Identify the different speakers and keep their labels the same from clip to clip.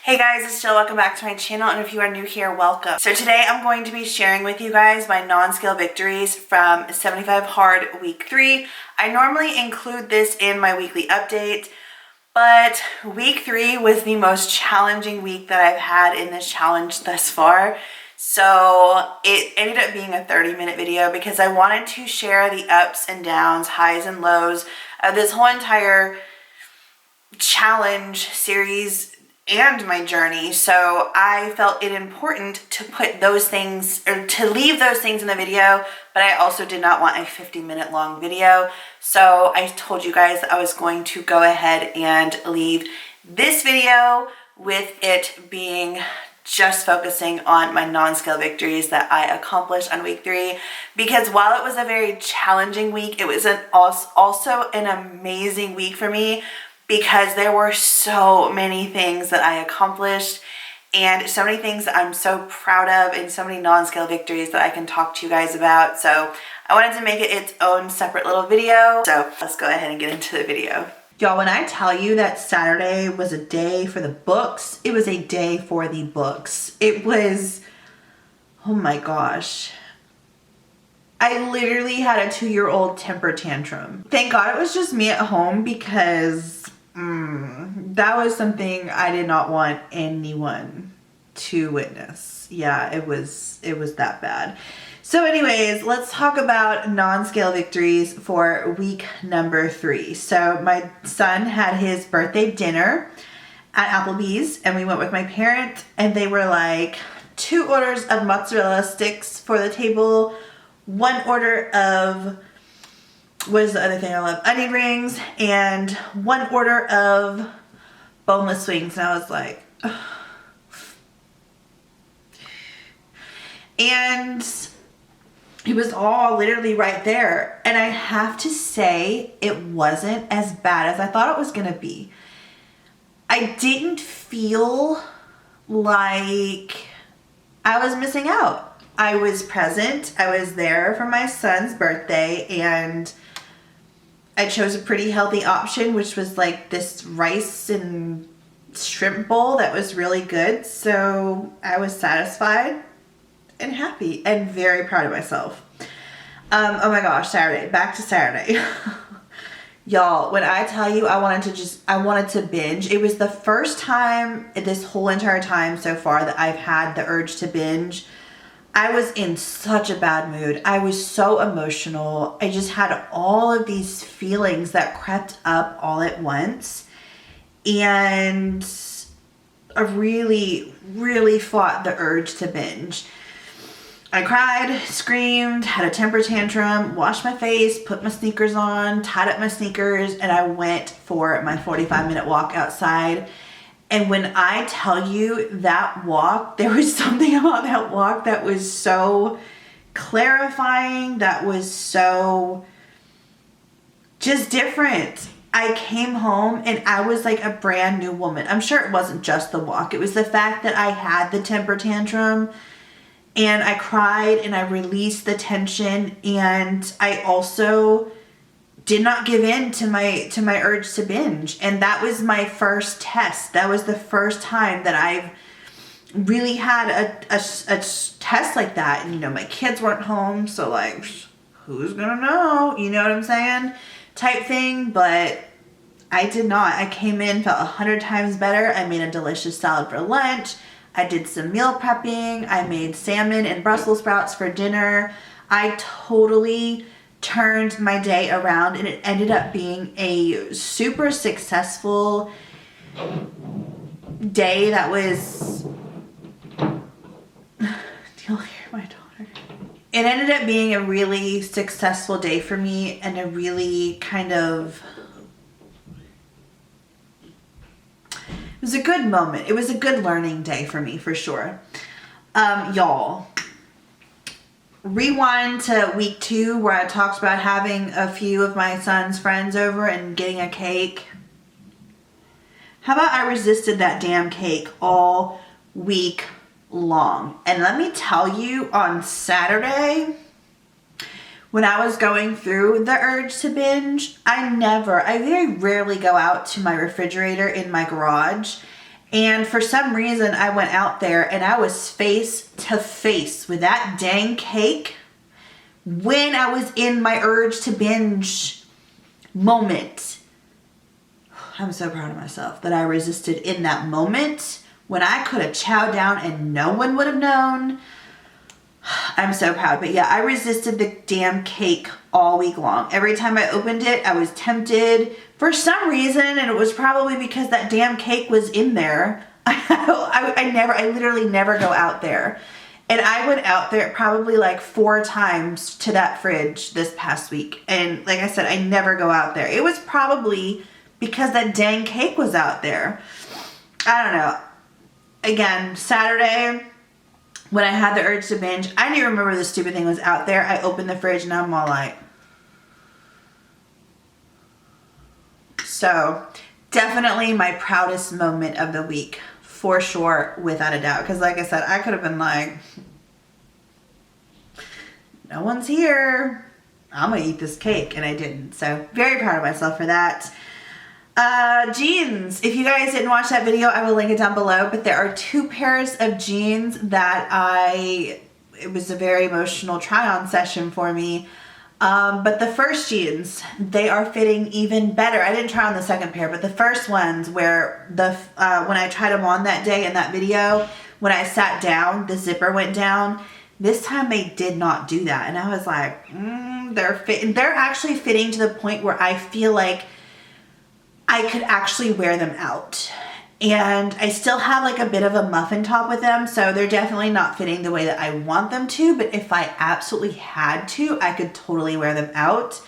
Speaker 1: Hey guys, it's Jill. Welcome back to my channel, and if you are new here, welcome. So today I'm going to be sharing with you guys my non-scale victories from 75 Hard Week 3. I normally include this in my weekly update, but Week 3 was the most challenging week that I've had in this challenge thus far. So it ended up being a 30-minute video because I wanted to share the ups and downs, highs and lows of this whole entire challenge series and my journey. So I felt it important to put those things, or to leave those things in the video, but I also did not want a 50-minute long video. So I told you guys that I was going to go ahead and leave this video with it being just focusing on my non-scale victories that I accomplished on week 3, because while it was a very challenging week, it was also an amazing week for me, because there were so many things that I accomplished and so many things that I'm so proud of and so many non-scale victories that I can talk to you guys about. So I wanted to make it its own separate little video. So let's go ahead and get into the video. Y'all, when I tell you that Saturday was a day for the books, it was a day for the books. It was, oh my gosh. I literally had a 2-year-old temper tantrum. Thank God it was just me at home, because that was something I did not want anyone to witness. Yeah, it was that bad. So anyways, let's talk about non-scale victories for week number 3. So my son had his birthday dinner at Applebee's, and we went with my parent, and they were like 2 orders of mozzarella sticks for the table, 1 order of, what is the other thing I love? Onion rings, and 1 order of boneless wings. And I was like, ugh. And it was all literally right there. And I have to say, it wasn't as bad as I thought it was gonna be. I didn't feel like I was missing out. I was present. I was there for my son's birthday, and I chose a pretty healthy option, which was like this rice and shrimp bowl that was really good. So I was satisfied and happy and very proud of myself. Oh my gosh, Saturday, back to Saturday. Y'all, when I tell you I wanted to binge, it was the first time this whole entire time so far that I've had the urge to binge. I was in such a bad mood. I was so emotional. I just had all of these feelings that crept up all at once. And I really, really fought the urge to binge. I cried, screamed, had a temper tantrum, washed my face, put my sneakers on, tied up my sneakers, and I went for my 45-minute walk outside. And when I tell you that walk, there was something about that walk that was so clarifying, that was so just different. I came home and I was like a brand new woman. I'm sure it wasn't just the walk. It was the fact that I had the temper tantrum, and I cried and I released the tension, and I also did not give in to my urge to binge. And that was my first test. That was the first time that I've really had a test like that. And you know, my kids weren't home, so like, who's gonna know? You know what I'm saying? Type thing. But I did not. I came in, felt 100 times better. I made a delicious salad for lunch. I did some meal prepping. I made salmon and Brussels sprouts for dinner. I totally turned my day around, and it ended up being a super successful day. That was, you'll hear my daughter. It ended up being a really successful day for me, and a really kind of, it was a good moment. It was a good learning day for me, for sure. Y'all, rewind to week 2, where I talked about having a few of my son's friends over and getting a cake. How about I resisted that damn cake all week long? And let me tell you, on Saturday, when I was going through the urge to binge, I very rarely go out to my refrigerator in my garage And for some reason, I went out there and I was face to face with that dang cake when I was in my urge to binge moment. I'm so proud of myself that I resisted in that moment when I could have chowed down and no one would have known. I'm so proud. But yeah, I resisted the damn cake all week long. Every time I opened it, I was tempted for some reason, and it was probably because that damn cake was in there. I literally never go out there. And I went out there probably like 4 times to that fridge this past week. And like I said, I never go out there. It was probably because that dang cake was out there. I don't know. Again, Saturday, when I had the urge to binge, I didn't even remember the stupid thing was out there. I opened the fridge and I'm all like... So, definitely my proudest moment of the week. For sure, without a doubt. Because like I said, I could have been like... No one's here. I'm going to eat this cake. And I didn't. So, very proud of myself for that. Jeans. If you guys didn't watch that video, I will link it down below. But there are 2 pairs of jeans that it was a very emotional try-on session for me. But the first jeans, they are fitting even better. I didn't try on the second pair, but the first ones where when I tried them on that day in that video, when I sat down, the zipper went down. This time they did not do that. And I was like, they're actually fitting to the point where I feel like I could actually wear them out. And I still have like a bit of a muffin top with them, so they're definitely not fitting the way that I want them to, but if I absolutely had to, I could totally wear them out.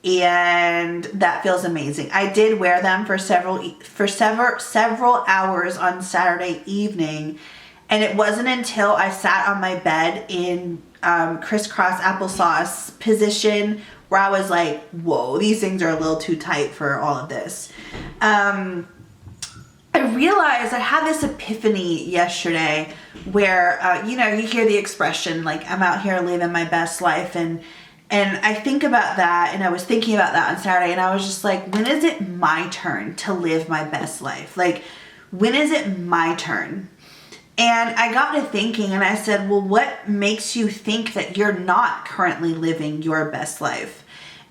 Speaker 1: And that feels amazing. I did wear them for several hours on Saturday evening, and it wasn't until I sat on my bed in crisscross applesauce position where I was like, whoa, these things are a little too tight for all of this. I realized I had this epiphany yesterday where, you hear the expression, like, I'm out here living my best life. And I think about that, and I was thinking about that on Saturday, and I was just like, when is it my turn to live my best life? Like, when is it my turn? And I got to thinking, and I said, well, what makes you think that you're not currently living your best life?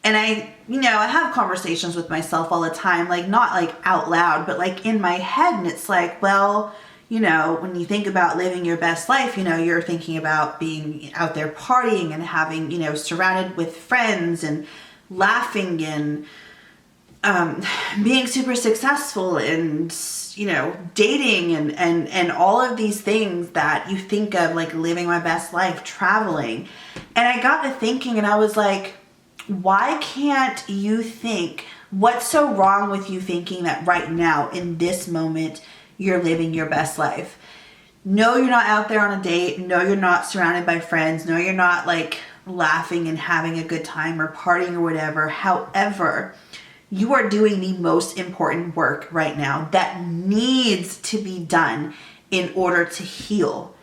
Speaker 1: And I have conversations with myself all the time, like not like out loud, but like in my head. And it's like, well, when you think about living your best life, you're thinking about being out there partying and having, surrounded with friends and laughing and being super successful and, dating and all of these things that you think of like living my best life, traveling. And I got to thinking and I was like, why can't you think, what's so wrong with you thinking that right now in this moment you're living your best life? No, you're not out there on a date. No, you're not surrounded by friends. No, you're not like laughing and having a good time or partying or whatever. However, you are doing the most important work right now that needs to be done in order to heal.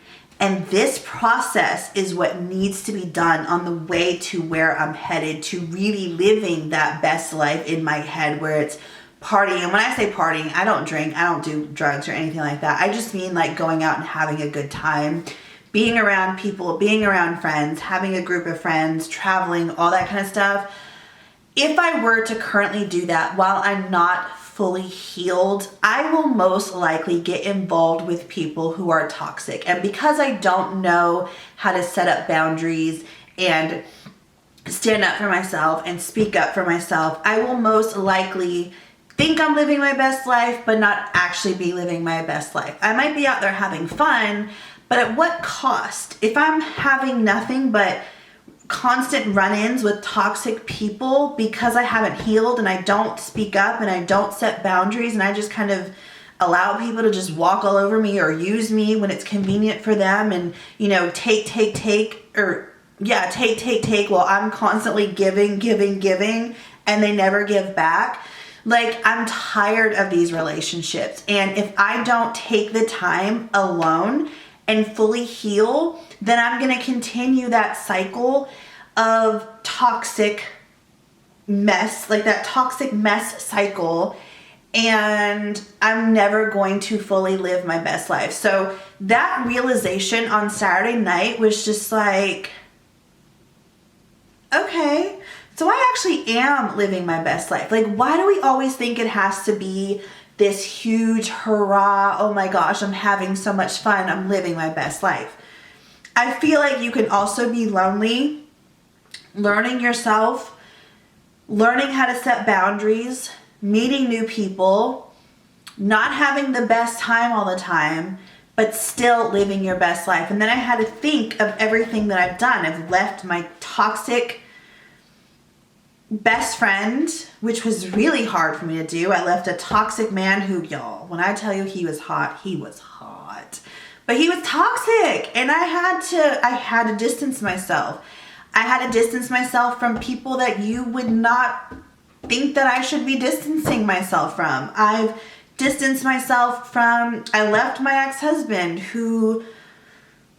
Speaker 1: And this process is what needs to be done on the way to where I'm headed, to really living that best life in my head where it's partying. And when I say partying, I don't drink, I don't do drugs or anything like that. I just mean like going out and having a good time, being around people, being around friends, having a group of friends, traveling, all that kind of stuff. If I were to currently do that while I'm not fully healed, I will most likely get involved with people who are toxic. And because I don't know how to set up boundaries and stand up for myself and speak up for myself, I will most likely think I'm living my best life, but not actually be living my best life. I might be out there having fun, but at what cost? If I'm having nothing but constant run-ins with toxic people because I haven't healed and I don't speak up and I don't set boundaries and I just kind of allow people to just walk all over me or use me when it's convenient for them and, take while I'm constantly giving and they never give back. Like, I'm tired of these relationships. And if I don't take the time alone and fully heal, then I'm going to continue that cycle of toxic mess, like that toxic mess cycle. and I'm never going to fully live my best life. So that realization on Saturday night was just like, okay, so I actually am living my best life. Like, why do we always think it has to be this huge hurrah, oh my gosh, I'm having so much fun, I'm living my best life? I feel like you can also be lonely, learning yourself, learning how to set boundaries, meeting new people, not having the best time all the time, but still living your best life. And then I had to think of everything that I've done. I've left my toxic best friend, which was really hard for me to do. I left a toxic man who, y'all, when I tell you he was hot, he was hot. But he was toxic, and I had to distance myself. I had to distance myself from people that you would not think that I should be distancing myself from. I've distanced myself from, I left my ex-husband who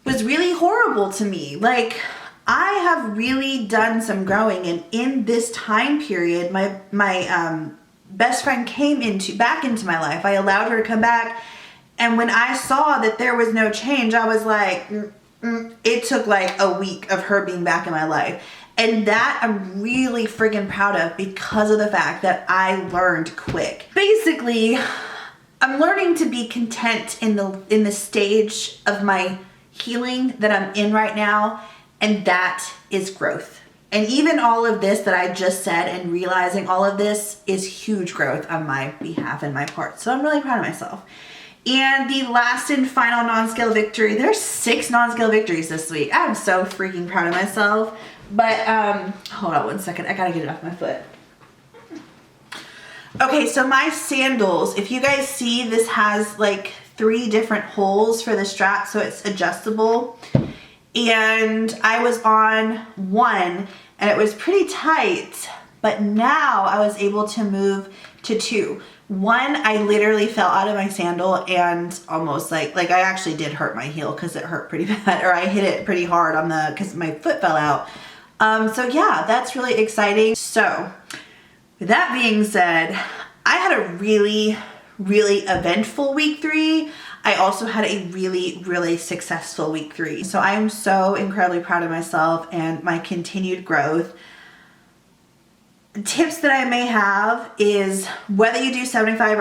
Speaker 1: was really horrible to me. Like, I have really done some growing, and in this time period, my best friend came back into my life. I allowed her to come back, and when I saw that there was no change, I was like, it took like a week of her being back in my life. And that I'm really friggin' proud of because of the fact that I learned quick. Basically, I'm learning to be content in the stage of my healing that I'm in right now. And that is growth. And even all of this that I just said and realizing all of this is huge growth on my behalf and my part. So I'm really proud of myself. And the last and final non-scale victory, there's 6 non-scale victories this week. I'm so freaking proud of myself. But hold on one second, I gotta get it off my foot. Okay, so my sandals, if you guys see, this has like 3 different holes for the strap, so it's adjustable. And I was on one and it was pretty tight, but now I was able to move to 2. One, I literally fell out of my sandal and almost like I actually did hurt my heel because it hurt pretty bad, or I hit it pretty hard on because my foot fell out. So yeah, that's really exciting. So with that being said, I had a really, really eventful week 3. I also had a really, really successful week 3. So I am so incredibly proud of myself and my continued growth. Tips that I may have is whether you do 75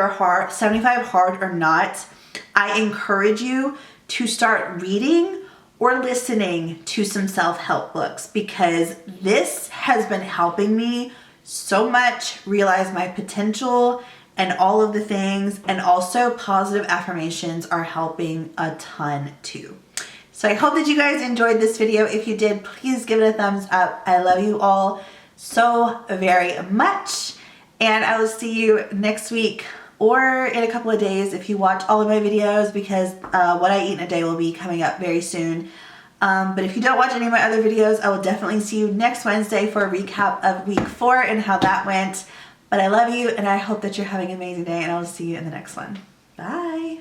Speaker 1: hard or not, I encourage you to start reading or listening to some self-help books, because this has been helping me so much realize my potential and all of the things, and also positive affirmations are helping a ton too. So I hope that you guys enjoyed this video. If you did, please give it a thumbs up. I love you all so very much, and I will see you next week or in a couple of days if you watch all of my videos, because what I eat in a day will be coming up very soon. But if you don't watch any of my other videos, I will definitely see you next Wednesday for a recap of week 4 and how that went. But I love you, and I hope that you're having an amazing day, and I will see you in the next one. Bye.